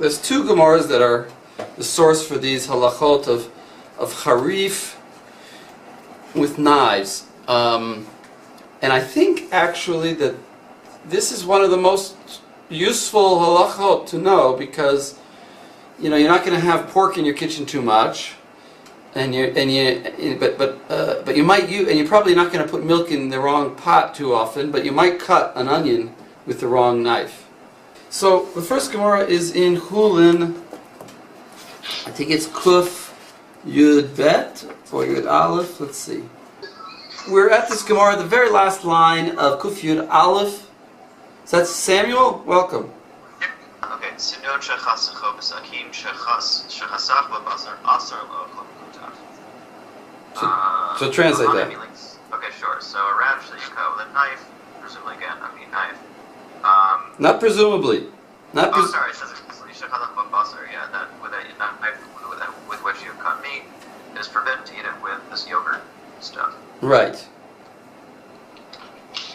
there's two Gemaras that are the source for these halachot of Harif with knives. And I think actually that this is one of the most useful halachot to know, because you're not going to have pork in your kitchen too much, but you might use, and you're probably not going to put milk in the wrong pot too often, but you might cut an onion with the wrong knife. So the first Gemara is in Hullin. I think it's Kuf Yud Bet or Yud Aleph. Let's see. We're at this Gemara, the very last line of Kuf Yud Aleph. So that's Samuel. Welcome. Okay. Sinod shechasacho b'sakim shechasach b'basar asar lo chol. So translate that. Okay, sure. So a radish that you cut with a knife, presumably again, a meat knife. Not presumably. Sorry, it says shechasach b'basar. Yeah, that with a knife with which you cut meat, it is forbidden to eat it with this yogurt stuff. Right.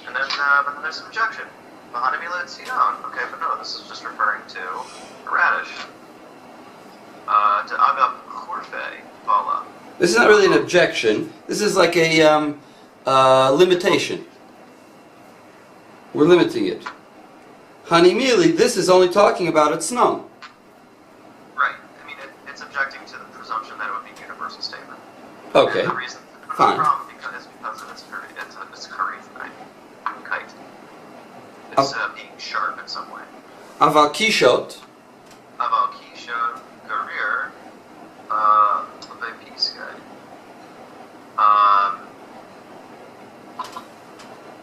And then, but then there's an objection. Okay, but no, this is just referring to a radish. To agap churfe vala. This is not really an objection. This is like a limitation. We're limiting it. Hanimili, this is only talking about a tznon. Right. I mean, it's objecting to the presumption that it would be a universal statement. Okay. And the reason, Fine. The problem is because of its harif kite. It's being sharp in some way. Aval kishot. Aval kishot garir lepiskei.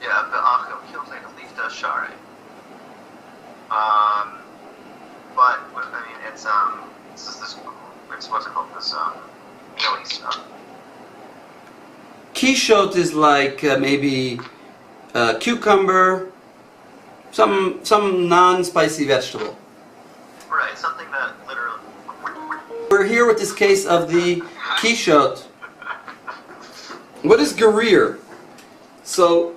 Yeah, be'achim kiltei lifta Shar. But I mean, it's what's it called? This mealy stuff. Kishot is like maybe cucumber, some non-spicy vegetable. Right, something that literally. We're here with this case of the kishot. What is garir? So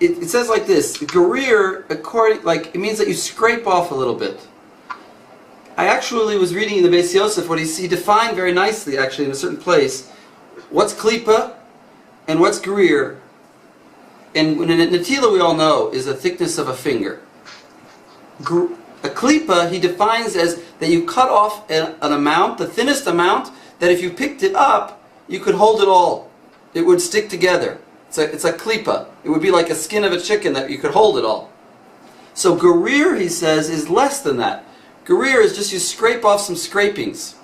it says like this: garir, it means that you scrape off a little bit. I actually was reading in the Beis Yosef what he defined very nicely, actually, in a certain place, what's klipa and what's garir. And when a netila, we all know, is the thickness of a finger. A klipa, he defines as that you cut off an amount, the thinnest amount, that if you picked it up, you could hold it all. It would stick together. It's a klipa. It would be like a skin of a chicken that you could hold it all. So garir, he says, is less than that. Garir is just you scrape off some scrapings.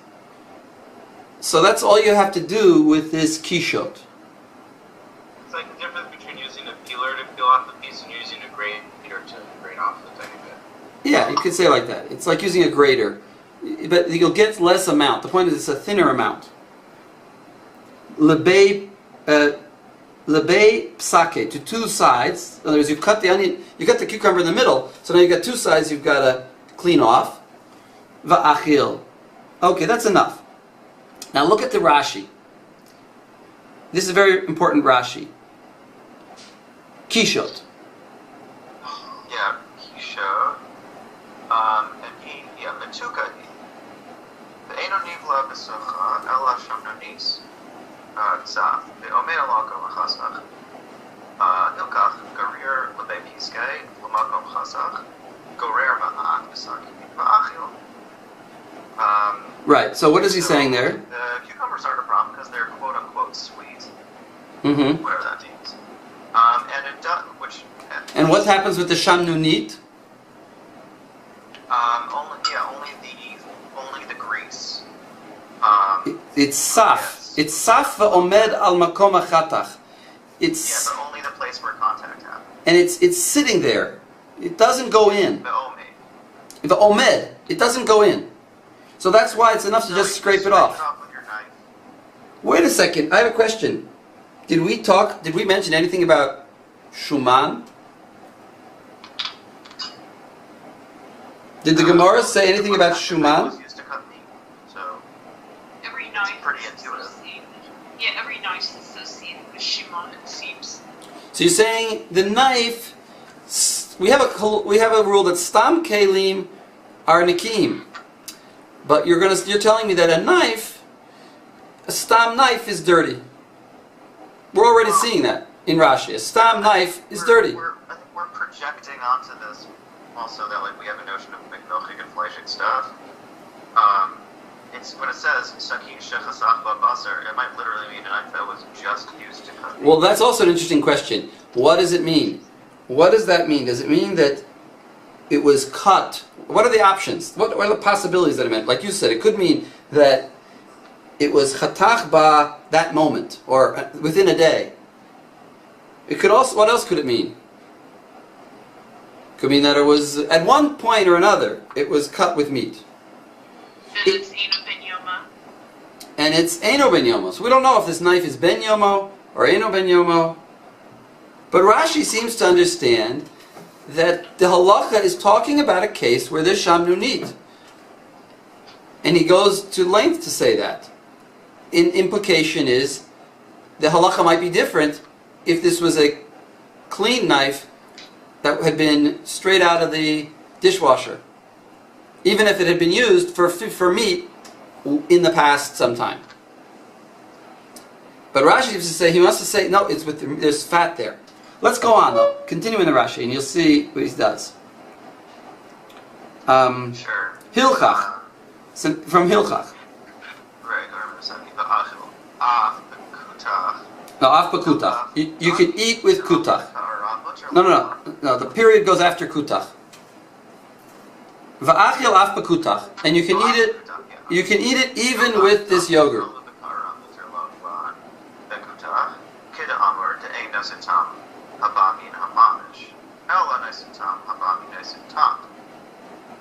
So that's all you have to do with this kishot. It's like the difference between using a peeler to peel off the piece and using a grater to grate off the tiny bit. Yeah, you could say it like that. It's like using a grater. But you'll get less amount. The point is it's a thinner amount. Lebei psake, to two sides. In other words, you cut the onion, you got the cucumber in the middle, so now you've got two sides you've got to clean off. Va'achil. Okay, that's enough. Now look at the Rashi. This is a very important Rashi. Kishot. Yeah, kishot. And metuka. The eno nivla b'socha ela shamnonis. Tzaf. The omer alakom chasach. Hilkach garir lebei piskei l'makom chasach. Gorer ma'at b'sakim va'achil. Right, so what is he saying there? The cucumbers aren't a problem because they're quote-unquote sweet. Mm-hmm. Whatever that means. And it does, And what happens with the shamnunit? Only the grease. It's saf. Yes. It's saf va'omed al makom achatach. It's but only the place where contact happens. and it's sitting there. It doesn't go in. The omed. The omed, it doesn't go in. So that's why it's enough to just scrape it off. With your knife. Wait a second, I have a question. Did we mention anything about shuman? Did the Gemara say anything about shuman? It's used to cut meat, so Every knife pretty is intuitive. associated. Yeah, every knife is associated with Siman, it seems. So you're saying the knife? We have a rule that stam kelim are nikim. But you're telling me that a stam knife is dirty. We're already seeing that in Rashi. A stam knife is dirty. I think we're projecting onto this also that like we have a notion of milchig and fleischig stuff. It's when it says sakin shechasach basar, it might literally mean a knife that was just used to cut meat. Well, that's also an interesting question. What does it mean? What does that mean? Does it mean that it was cut? What are the options? What are the possibilities that it meant? Like you said, it could mean that it was chatach ba that moment, or within a day. It could also, what else could it mean? Could mean that it was, at one point or another, it was cut with meat. That it's Eino ben Yoma. And it's Eino ben Yomo. So we don't know if this knife is ben Yomo or Eino ben Yomo. But Rashi seems to understand that the halacha is talking about a case where there's shamnunit. And he goes to length to say that. Implication is, the halacha might be different if this was a clean knife that had been straight out of the dishwasher. Even if it had been used for meat in the past sometime. But Rashi he wants to say, no, it's there's fat there. Let's go on though. Continue in the Rashi and you'll see what he does. Sure. Hilchach. So, from Hilchach. Right, I remember something. The achil. Af bekutach. No, af bekutach. You can eat with kutach. No. The period goes after kutach. Va'achil af bekutach. And you can eat it. You can eat it even with this yogurt.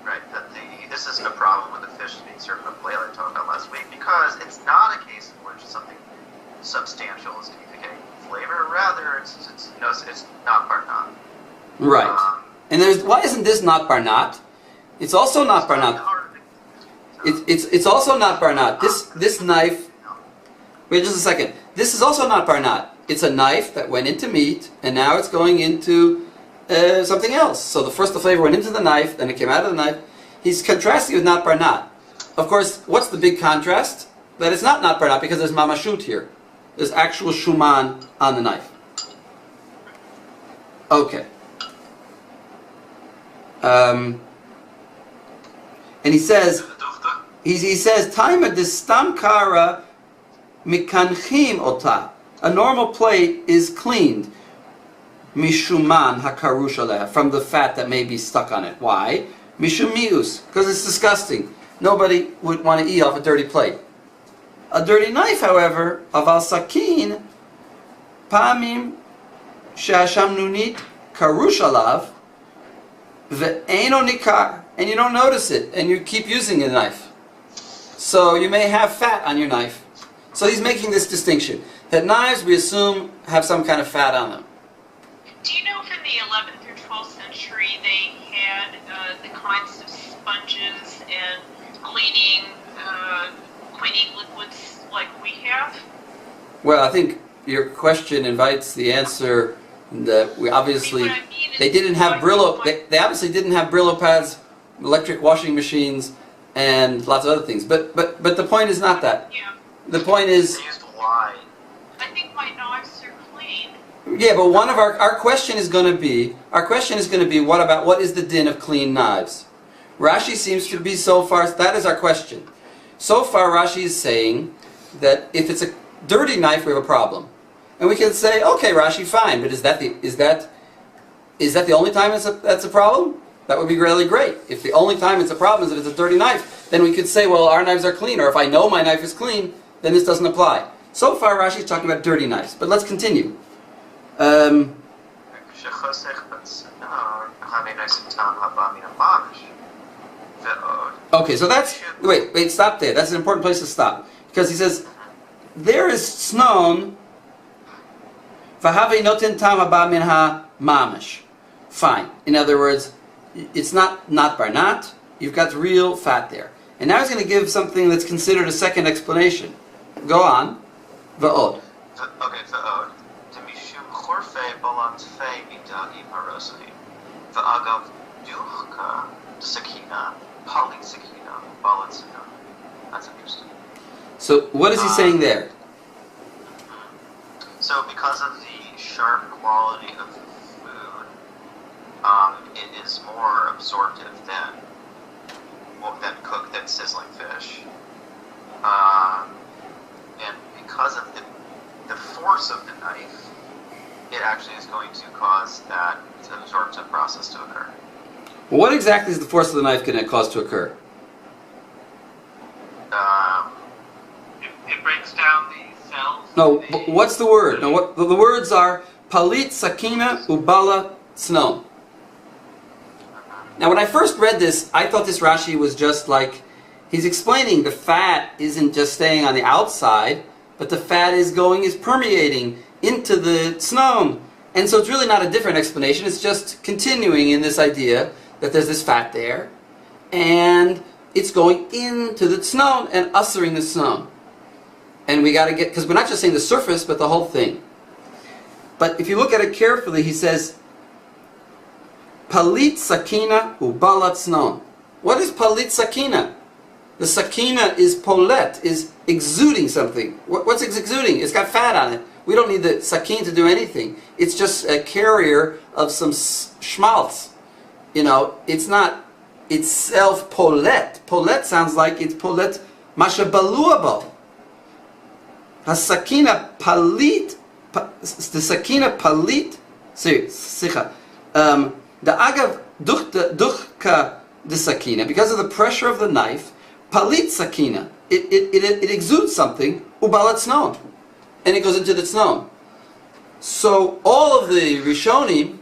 Right, this isn't a problem with the fish being served in a plate like I talked about last week, because it's not a case in which something substantial is communicating flavor. Rather, it's not barnat. Right. And why isn't this not barnat? It's also not barnat. It's also not barnat. This knife. Wait just a second. This is also not barnat. It's a knife that went into meat, and now it's going into something else. So the flavor went into the knife, then it came out of the knife. He's contrasting with not barnat. Of course, what's the big contrast? That it's not barnat because there's mamashut here. There's actual shuman on the knife. Okay. And he says, Taima distam kara mikanchim ota. A normal plate is cleaned mishuman hakarush aleha, from the fat that may be stuck on it. Why? Mishum mius, because it's disgusting. Nobody would want to eat off a dirty plate. A dirty knife, however, aval sakin pamim she'asham nunit karush alav ve'eno nikar, and you don't notice it, and you keep using the knife. So you may have fat on your knife. So he's making this distinction that knives, we assume, have some kind of fat on them. Do you know if in the 11th or 12th century they had the kinds of sponges and cleaning liquids like we have? Well, I think your question invites the answer that we obviously they didn't have Brillo. They obviously didn't have Brillo pads, electric washing machines, and lots of other things. But the point is not that. Yeah. The point is. They used lye. I think my knives are clean. Yeah, but one of our question is going to be what is the din of clean knives? Rashi seems to be so far, that is our question. So far Rashi is saying that if it's a dirty knife we have a problem. And we can say, okay Rashi, fine, but is that the only time that's a problem? That would be really great. If the only time it's a problem is if it's a dirty knife, then we could say, well, our knives are clean, or if I know my knife is clean, then this doesn't apply. So far Rashi is talking about dirty knives, but let's continue. Okay, so that's... Wait, stop there. That's an important place to stop. Because he says, there is snon v'havei noten tam haba minha mamish. Fine. In other words, it's not barnat. You've got real fat there. And now he's going to give something that's considered a second explanation. Go on. V'od. Okay, v'od. Demishum chorfei balantfei midagim harosai. V'agav duchka sakina, pali sakina, balatzina. So what is he saying there? So because of the sharp quality of the food, it is more absorptive than sizzling fish. And because of the force of the knife, it actually is going to cause that absorptive process to occur. What exactly is the force of the knife going to cause to occur? It breaks down the cells. No, what's the word? No, what the words are palit, sakina, ubala, snow. Now, when I first read this, I thought this Rashi was just like, he's explaining the fat isn't just staying on the outside, but the fat is permeating into the snow. And so it's really not a different explanation, it's just continuing in this idea that there's this fat there, and it's going into the snow and ussering the snow. And we got to get, because we're not just saying the surface, but the whole thing. But if you look at it carefully, he says, Palit sakina ubalat snon. What is palit sakina? The sakina is polet, is exuding something. What's exuding? It's got fat on it. We don't need the sakin to do anything. It's just a carrier of some schmaltz. You know, it's not itself polet. Polet sounds like it's polet mashabaluabo. Hasakina palit, the sakina palit, sicha. The agav duchka the sakina, because of the pressure of the knife, palit sakina, it exudes something, ubalat snow, and it goes into the snow. So all of the Rishonim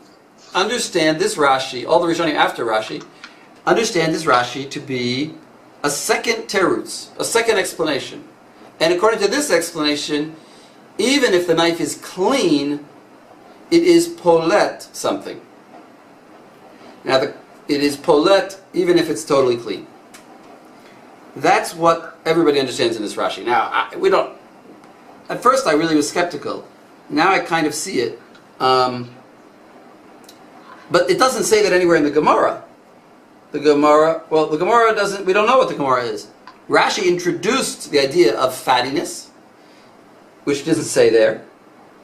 understand this Rashi, all the Rishonim after Rashi, understand this Rashi to be a second terutz, a second explanation. And according to this explanation, even if the knife is clean, it is polet something. Now, it is polet even if it's totally clean. That's what everybody understands in this Rashi. Now, we don't. At first, I really was skeptical. Now I kind of see it. But it doesn't say that anywhere in the Gemara. The Gemara doesn't. We don't know what the Gemara is. Rashi introduced the idea of fattiness, which doesn't say there,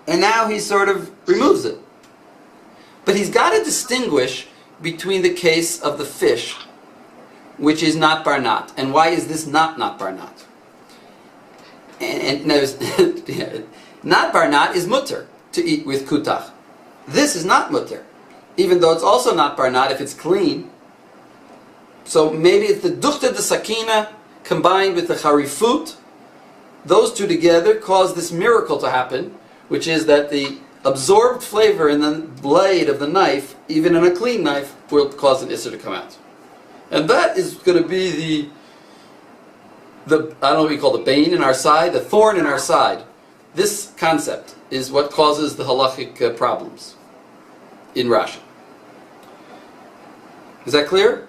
and now he sort of removes it. But he's got to distinguish between the case of the fish, which is not barnat, and why is this not barnat? And not barnat is mutter to eat with kutach. This is not mutter, even though it's also not barnat if it's clean. So maybe it's the duchta de sakina combined with the harifut. Those two together cause this miracle to happen, which is that the absorbed flavor in the blade of the knife, even in a clean knife, will cause an isser to come out. And that is going to be the I don't know what we call the bane in our side, the thorn in our side. This concept is what causes the halachic problems in Rashi. Is that clear?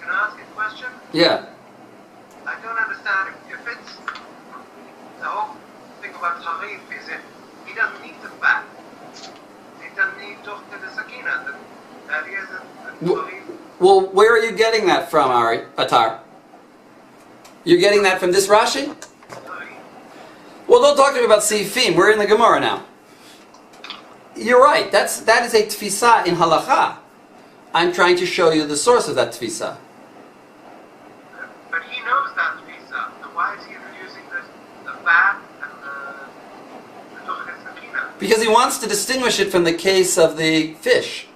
Can I ask a question? Yeah. I don't understand. If it's the whole thing about Harif is if he doesn't need the fat, he doesn't need to the sakina. That he has a Harif. Well, where are you getting that from, Atar? You're getting that from this Rashi? Well, don't talk to me about Seifim. We're in the Gemara now. You're right. That is a tfisa in halacha. I'm trying to show you the source of that tfisa. But he knows that tfisa. So why is he introducing the fat and the sakina? Because he wants to distinguish it from the case of the fish.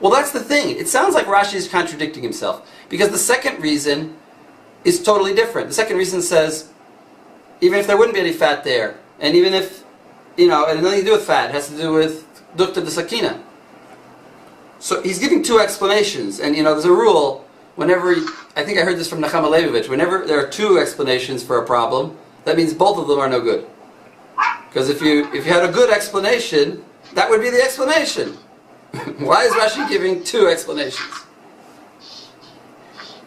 Well, that's the thing. It sounds like Rashi is contradicting himself. Because the second reason is totally different. The second reason says, even if there wouldn't be any fat there, and even if, it has nothing to do with fat, it has to do with dukta de sakina. So he's giving two explanations. And, there's a rule, I think I heard this from Nechama Leibovich, whenever there are two explanations for a problem, that means both of them are no good. Because if you had a good explanation, that would be the explanation. Why is Rashi giving two explanations?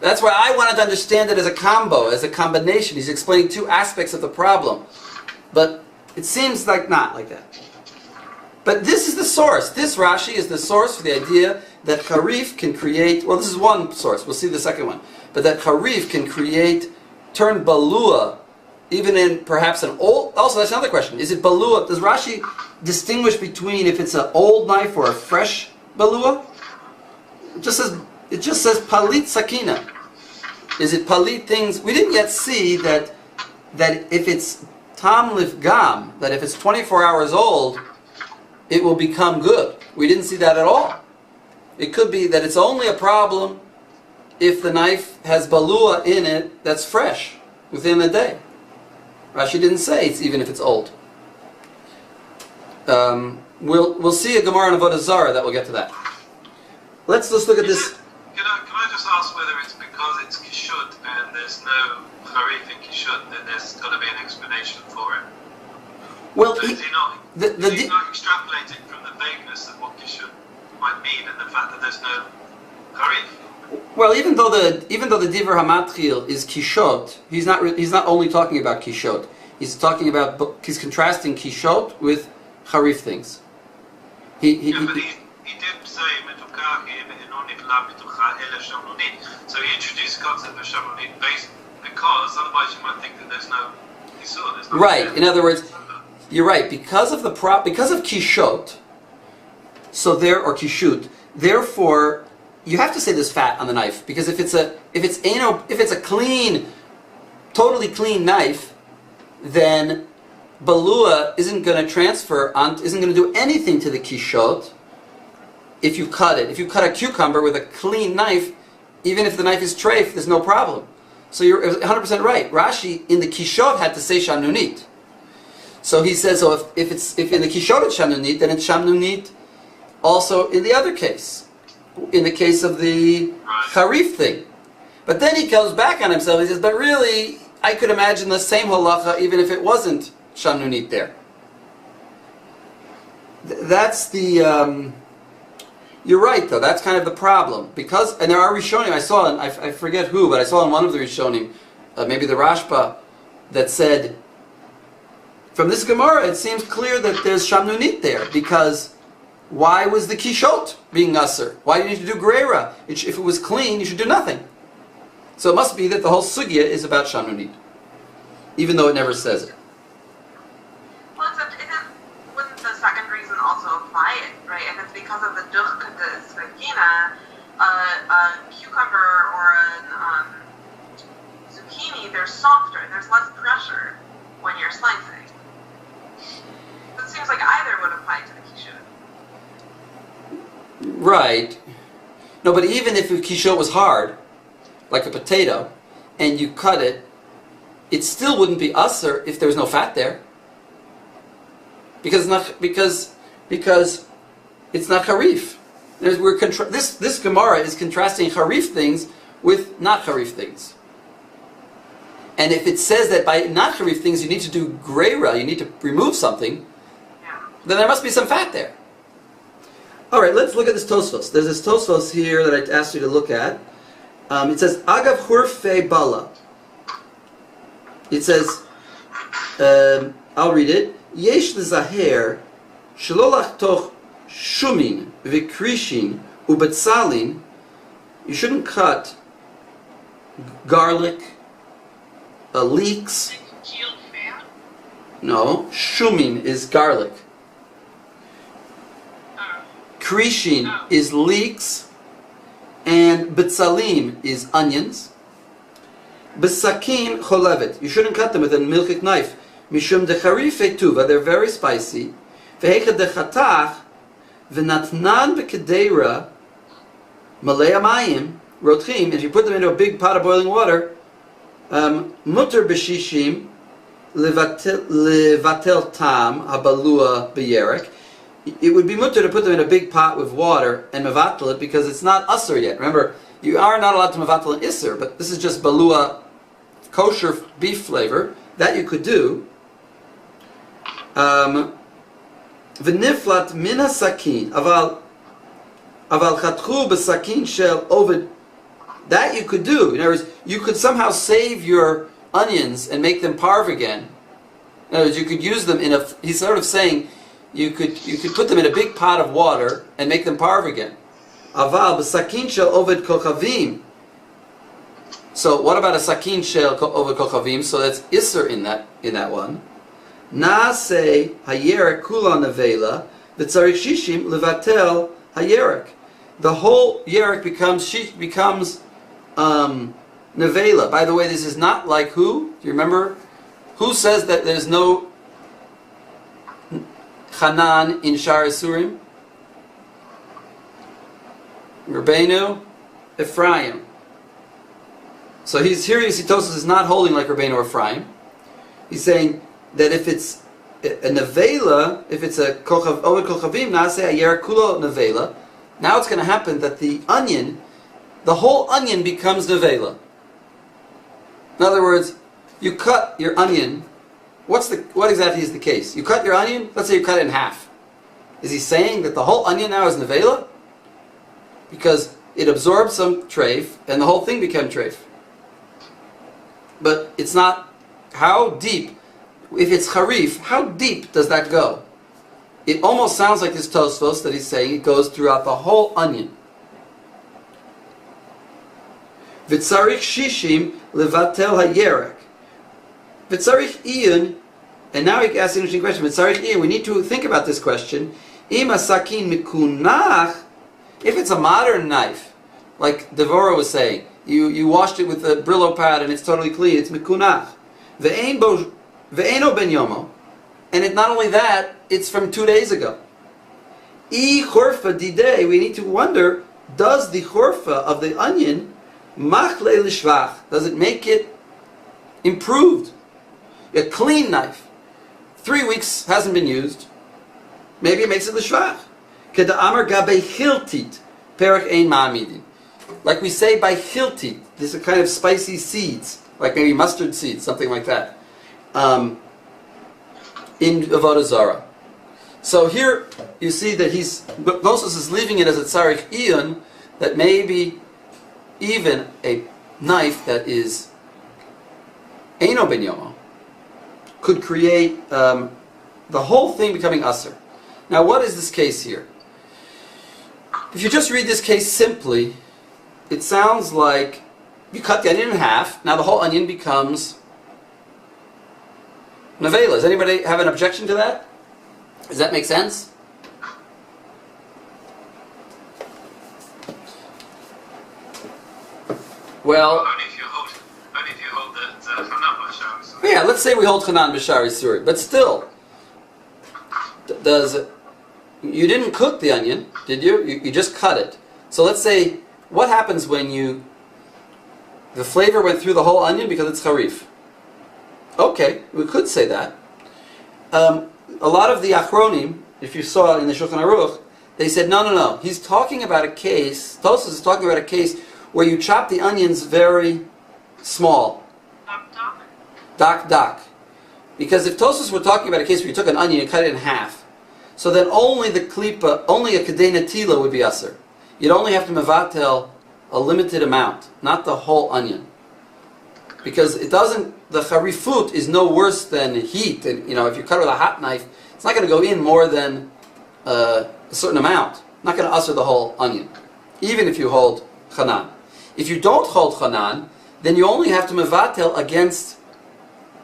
That's why I wanted to understand it as a combo, as a combination. He's explaining two aspects of the problem. But it seems like not like that. But this is the source. This Rashi is the source for the idea that Harif can create, well, this is one source, we'll see the second one, but that Harif can create turn balua, even in perhaps an old... Also, that's another question. Is it balua? Does Rashi distinguish between if it's an old knife or a fresh balua? It just says palit sakina. Is it palit things? We didn't yet see that if it's tam lifgam, that if it's 24 hours old, it will become good. We didn't see that at all. It could be that it's only a problem if the knife has balua in it that's fresh within a day. Rashi didn't say it's even if it's old. We'll see a Gemara in Avoda Zara that will get to that. Let's look at this. Can I just ask whether it's because it's kishut and there's no harif in kishut that there's got to be an explanation for it? Well, So is he not extrapolating from the vagueness of what kishut might mean and the fact that there's no harif? well, even though the diver hamatchil is kishot, he's not only talking about kishot. He's contrasting kishot with harif things. But he did say metukah inonit la metukah ele shamnonit. So he introduced the concept of shamnonit based because otherwise you might think that there's no isur. There's no Right. In other words, you're right. Because of kishot, or kishut, therefore you have to say there's fat on the knife, because if it's a clean, totally clean knife, then balua isn't going to isn't going to do anything to the kishot. If you cut it, if you cut a cucumber with a clean knife, even if the knife is treif, there's no problem. So you're 100% right. Rashi in the kishot had to say shanunit. So he says, so if in the kishot it's shanunit, then it's shanunit also in the other case, in the case of the harif thing. But then he goes back on himself. He says, but really, I could imagine the same halacha even if it wasn't shanunit there. That's the... You're right, though. That's kind of the problem. And there are Rishonim, I forget who, but I saw in one of the Rishonim, maybe the Rashba, that said, from this Gemara, it seems clear that there's Shamnunit there, because why was the Kishot being Nasser? Why did you need to do Greira? If it was clean, you should do nothing. So it must be that the whole Sugya is about Shamnunit, even though it never says it. Well, except wouldn't the second reason also apply it, right? If it's because of the duch the sakina, a cucumber or a zucchini, they're softer, there's less pressure when you're slicing. It seems like either would apply to the kishut. Right. No, but even if the kishot was hard, like a potato, and you cut it, it still wouldn't be usser if there was no fat there. Because it's not harif. This Gemara is contrasting harif things with not harif things. And if it says that by not harif things you need to do greira, you need to remove something, then there must be some fat there. All right, let's look at this Tosfos. There's this Tosfos here that I asked you to look at. It says Agav Hurfe Bala. It says, I'll read it. Yesh l'zaher shelolach toch shumin v'krishin ubetzalin. You shouldn't cut garlic, leeks. Congealed fat? No, shumin is garlic. Krishin is leeks, and betzalim is onions. Besakin cholevet. You shouldn't cut them with a milchik knife. Mishum decharife tuva. They're very spicy. Vehecha dechatach v'natnan b'kedeira malei amayim rotchim. If you put them into a big pot of boiling water, mutter b'shishim levatel tam habalua b'yerek. It would be mutter to put them in a big pot with water and mevatel it because it's not usser yet. Remember, you are not allowed to mevatel an isser, but this is just balua, kosher beef flavor. That you could do. V'niflat mina sakin aval chatchu b'sakin shel ovid. That you could do. In other words, you could somehow save your onions and make them parve again. In other words, you could use them in a... He's sort of saying you could put them in a big pot of water and make them parve again. Aval b'sakin shel oved kochavim. So what about a sakin shel over kochavim? So that's iser in that one. Naaseh hayerek kula nevela v'tzarich shishim levatel hayerek. The whole yerek becomes nevela. By the way, this is not like who? Do you remember? Who says that there's no Hanan in Shar Isurim? Rabbeinu Ephraim. So he's here. You see, Tosfos is not holding like Rabbeinu Ephraim. He's saying that if it's a nevela, if it's a kochav over kochavim, naaseh ayer kulo nevela. Now it's going to happen that the whole onion becomes nevela. In other words, you cut your onion. What exactly is the case? You cut your onion. Let's say you cut it in half. Is he saying that the whole onion now is nevela? Because it absorbed some treif, and the whole thing became treif. But it's not. How deep? If it's harif, how deep does that go? It almost sounds like this Tosfos that he's saying it goes throughout the whole onion. V'tzarich shishim levatel hayerek. V'tzarich iyun, and now he asks an interesting question. V'tzarich iyun, we need to think about this question. Im asakin mikunach, if it's a modern knife, like Devorah was saying, you washed it with a Brillo pad and it's totally clean, it's mikunach. Ve'eno ben yomo, and not only that, it's from 2 days ago. I chorfa didei, we need to wonder, does the chorfa of the onion machle lishvach, does it make it improved? A clean knife, 3 weeks hasn't been used, maybe it makes it lishvach. Keda amar gabe hiltit, perach ein ma'amidin. Like we say by hiltit, these are kind of spicy seeds, like maybe mustard seeds, something like that. In Avoda Zara. So here you see that Moses is leaving it as a tzarich iyun, that maybe even a knife that is eino ben yomo could create the whole thing becoming aser. Now what is this case here? If you just read this case simply, it sounds like you cut the onion in half, now the whole onion becomes nevela. Does anybody have an objection to that? Does that make sense? Well, only if you hold that Hanan b'Shar. Yeah, let's say we hold Hanan b'Shar Yisuri, but still, you didn't cook the onion, did you? You just cut it. So let's say, what happens when the flavor went through the whole onion because it's harif? Okay, we could say that. A lot of the Achronim, if you saw in the Shulchan Aruch, they said, no. He's talking about a case, Tosfos is talking about a case where you chop the onions very small. Dak. Because if Tosfos were talking about a case where you took an onion and cut it in half, so then only the klipa, only a kedei netila would be aser. You'd only have to mevatel a limited amount, not the whole onion. Because the harifut is no worse than heat. And if you cut with a hot knife, it's not going to go in more than a certain amount. Not going to usher the whole onion, even if you hold Hanan. If you don't hold Hanan, then you only have to mevatel against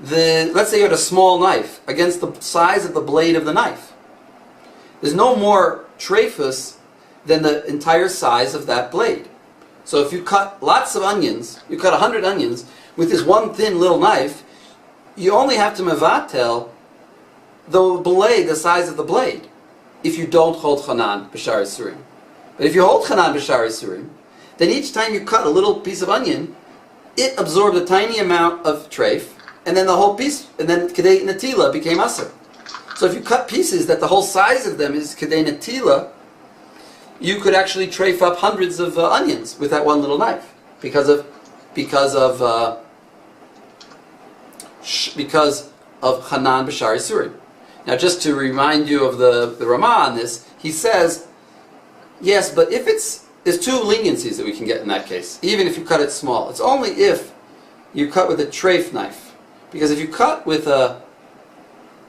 let's say you had a small knife, against the size of the blade of the knife. There's no more trephus than the entire size of that blade. So if you cut lots of onions, you cut 100 onions, with this one thin little knife, you only have to mevatel the blade, the size of the blade, if you don't hold Hanan b'Shar Yisurim. But if you hold Hanan b'Shar Yisurim, then each time you cut a little piece of onion, it absorbed a tiny amount of treif, and then the whole piece, and then kedei netila became aser. So if you cut pieces that the whole size of them is kedei netila, you could actually treif up hundreds of onions with that one little knife, because of Hanan b'Shar Yisurim. Now, just to remind you of the Ramah on this, he says, yes, but if there's two leniencies that we can get in that case, even if you cut it small. It's only if you cut with a treif knife. Because if you cut with a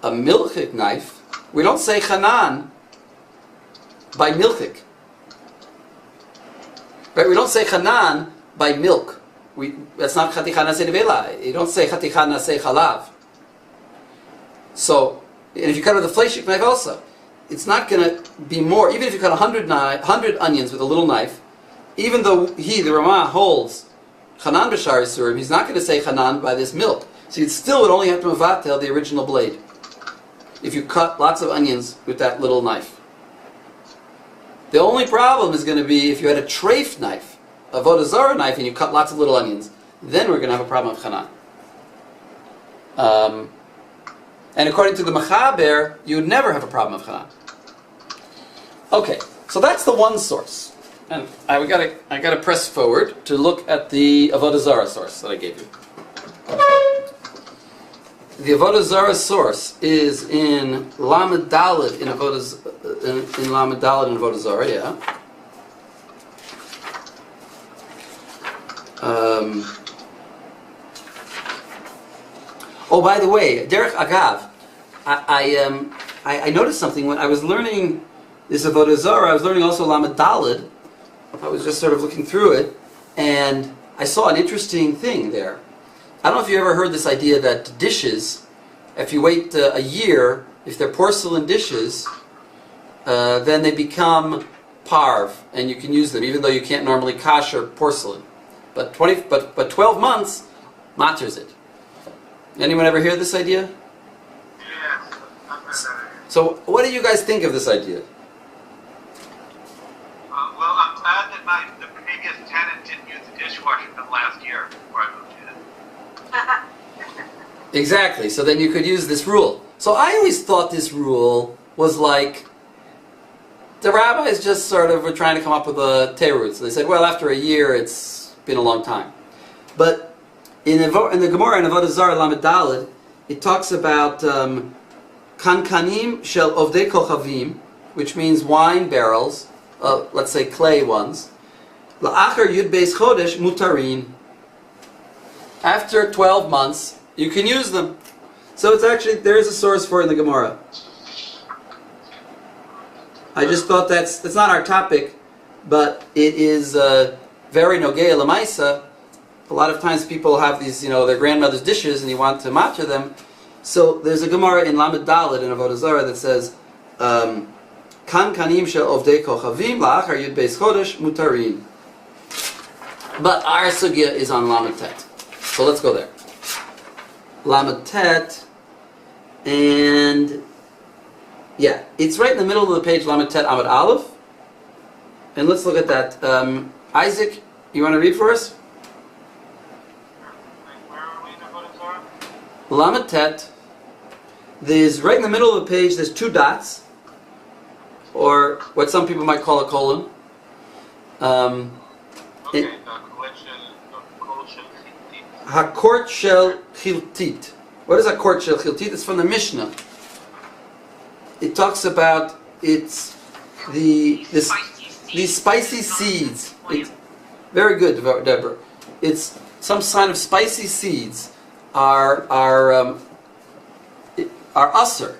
milchik knife, we don't say Hanan by milchik. Right? We don't say Hanan by milk. that's not chaticha naseh nevela. You don't say chaticha naseh chalav. So, and if you cut with a fleshik knife also, it's not going to be more, even if you cut 100 onions with a little knife, even though the Ramah, holds Chanan b'shar yisurim, he's not going to say Chanan by this milk. So you still would only have to mevatel the original blade if you cut lots of onions with that little knife. The only problem is going to be if you had a treif knife, a Avoda Zara knife, and you cut lots of little onions. Then we're going to have a problem with Chanan. And according to the Mechaber, you would never have a problem of Chanan. Okay, so that's the one source. And I gotta press forward to look at the Avoda Zara source that I gave you. The Avoda Zara source is in Lamed Daled in Lamed Daled in Avoda Zara, yeah. Oh, by the way, Derech Agav, I noticed something when I was learning this Avoda Zara. I was learning also Lamed Daled. I was just sort of looking through it, and I saw an interesting thing there. I don't know if you ever heard this idea that dishes, if you wait a year, if they're porcelain dishes, then they become parv, and you can use them, even though you can't normally kosher porcelain. But 12 months matters it. Anyone ever hear this idea? Yes, I've heard that. So, what do you guys think of this idea? Well, I'm glad that the previous tenant didn't use the dishwasher for the last year before I moved in. Exactly, so then you could use this rule. So I always thought this rule was like, the rabbis just sort of were trying to come up with a teirut. So they said, well, after a year, it's been a long time. But in the Gemara in Avoda Zara Lamed Daled, it talks about kankanim shel ovdei kochavim, which means wine barrels, let's say clay ones. La'achar yud beis chodesh mutarin. After 12 months, you can use them. So it's actually, there is a source for it in the Gemara. I just thought that's not our topic, but it is very nogea l'maisa. A lot of times people have these, their grandmother's dishes and you want to matter them. So there's a Gemara in Lamed Daled in Avoda Zara that says, Kan kanim shel ovdei kochavim la'achar yud beis chodesh mutarin. But our sugya is on Lamed Tet. So let's go there. Lamed Tet, and yeah, it's right in the middle of the page, Lamed Tet Amud Aleph. And let's look at that. Isaac, you want to read for us? Where are we in Avoda Zara? Lamed Tet. There's right in the middle of the page. There's two dots, or what some people might call a colon. Okay, the kol shel chiltit. Hakort shel chiltit. What is Hakort shel chiltit? It's from the Mishnah. It talks about these spicy seeds. Very good, Deborah. It's some sign of spicy seeds are usher.